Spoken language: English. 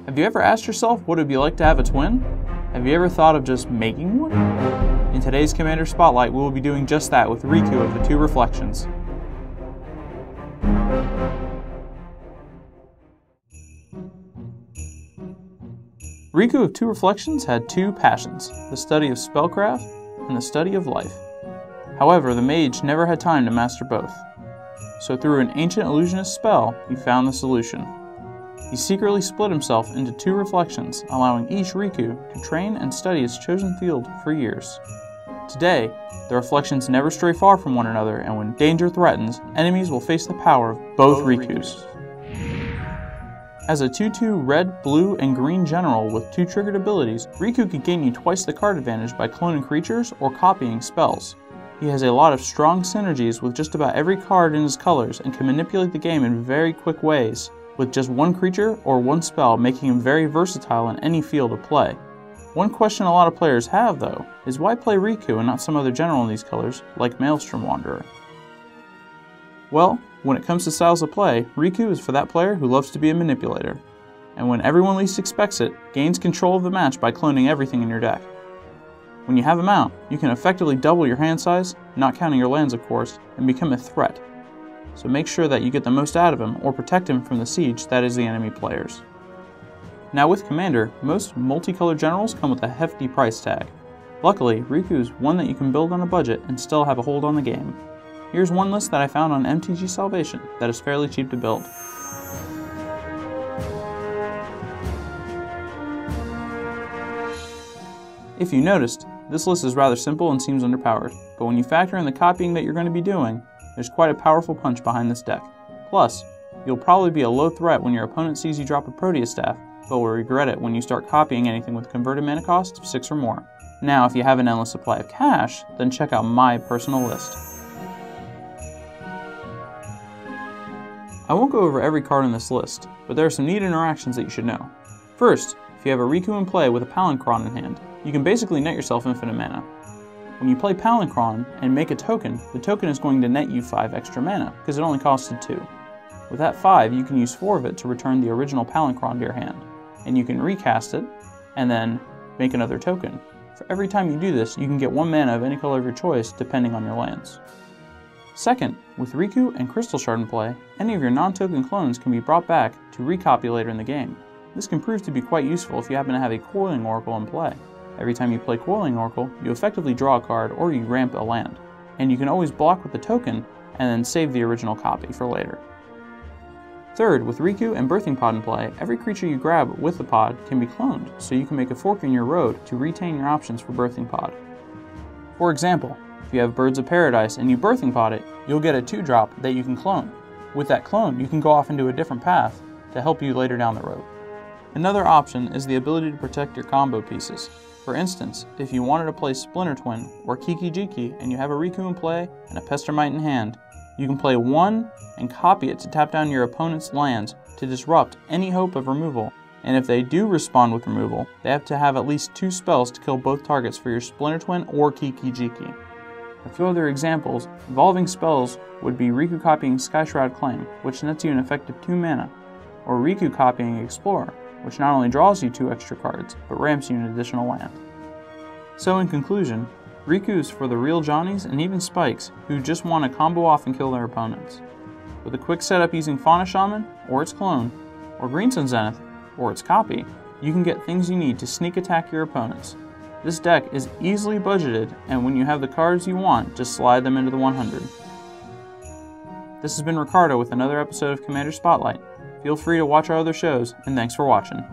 Have you ever asked yourself what it would be like to have a twin? Have you ever thought of just making one? In today's Commander Spotlight, we will be doing just that with Riku of the Two Reflections. Riku of Two Reflections had two passions, the study of spellcraft and the study of life. However, the mage never had time to master both. So through an ancient illusionist spell, he found the solution. He secretly split himself into two reflections, allowing each Riku to train and study his chosen field for years. Today, the reflections never stray far from one another, and when danger threatens, enemies will face the power of both Rikus. As a 2/2 red, blue, and green general with two triggered abilities, Riku can gain you twice the card advantage by cloning creatures or copying spells. He has a lot of strong synergies with just about every card in his colors and can manipulate the game in very quick ways, with just one creature or one spell making him very versatile in any field of play. One question a lot of players have, though, is why play Riku and not some other general in these colors, like Maelstrom Wanderer? Well, when it comes to styles of play, Riku is for that player who loves to be a manipulator, and when everyone least expects it, gains control of the match by cloning everything in your deck. When you have him out, you can effectively double your hand size, not counting your lands of course, and become a threat. So make sure that you get the most out of him or protect him from the siege that is the enemy players. Now with Commander, most multicolored generals come with a hefty price tag. Luckily, Riku is one that you can build on a budget and still have a hold on the game. Here's one list that I found on MTG Salvation that is fairly cheap to build. If you noticed, this list is rather simple and seems underpowered, but when you factor in the copying that you're going to be doing, there's quite a powerful punch behind this deck. Plus, you'll probably be a low threat when your opponent sees you drop a Proteus Staff, but will regret it when you start copying anything with converted mana cost of 6 or more. Now, if you have an endless supply of cash, then check out my personal list. I won't go over every card in this list, but there are some neat interactions that you should know. First, if you have a Riku in play with a Palinchron in hand, you can basically net yourself infinite mana. When you play Palinchron and make a token, the token is going to net you 5 extra mana, because it only costed 2. With that 5, you can use 4 of it to return the original Palinchron to your hand, and you can recast it, and then make another token. For every time you do this, you can get 1 mana of any color of your choice, depending on your lands. Second, with Riku and Crystal Shard in play, any of your non-token clones can be brought back to recopy later in the game. This can prove to be quite useful if you happen to have a Coiling Oracle in play. Every time you play Coiling Oracle, you effectively draw a card or you ramp a land, and you can always block with the token and then save the original copy for later. Third, with Riku and Birthing Pod in play, every creature you grab with the pod can be cloned, so you can make a fork in your road to retain your options for Birthing Pod. For example, if you have Birds of Paradise and you Birthing Pod it, you'll get a 2-drop that you can clone. With that clone, you can go off into a different path to help you later down the road. Another option is the ability to protect your combo pieces. For instance, if you wanted to play Splinter Twin or Kiki-Jiki and you have a Riku in play and a Pestermite in hand, you can play 1 and copy it to tap down your opponent's lands to disrupt any hope of removal, and if they do respond with removal, they have to have at least 2 spells to kill both targets for your Splinter Twin or Kiki-Jiki. A few other examples involving spells would be Riku copying Skyshroud Claim, which nets you an effective 2 mana, or Riku copying Explorer, which not only draws you 2 extra cards, but ramps you an additional land. So in conclusion, Riku is for the real Johnnies and even Spikes who just want to combo off and kill their opponents. With a quick setup using Fauna Shaman, or its clone, or Green Sun Zenith, or its copy, you can get things you need to sneak attack your opponents. This deck is easily budgeted, and when you have the cards you want, just slide them into the 100. This has been Ricardo with another episode of Commander Spotlight. Feel free to watch our other shows, and thanks for watching.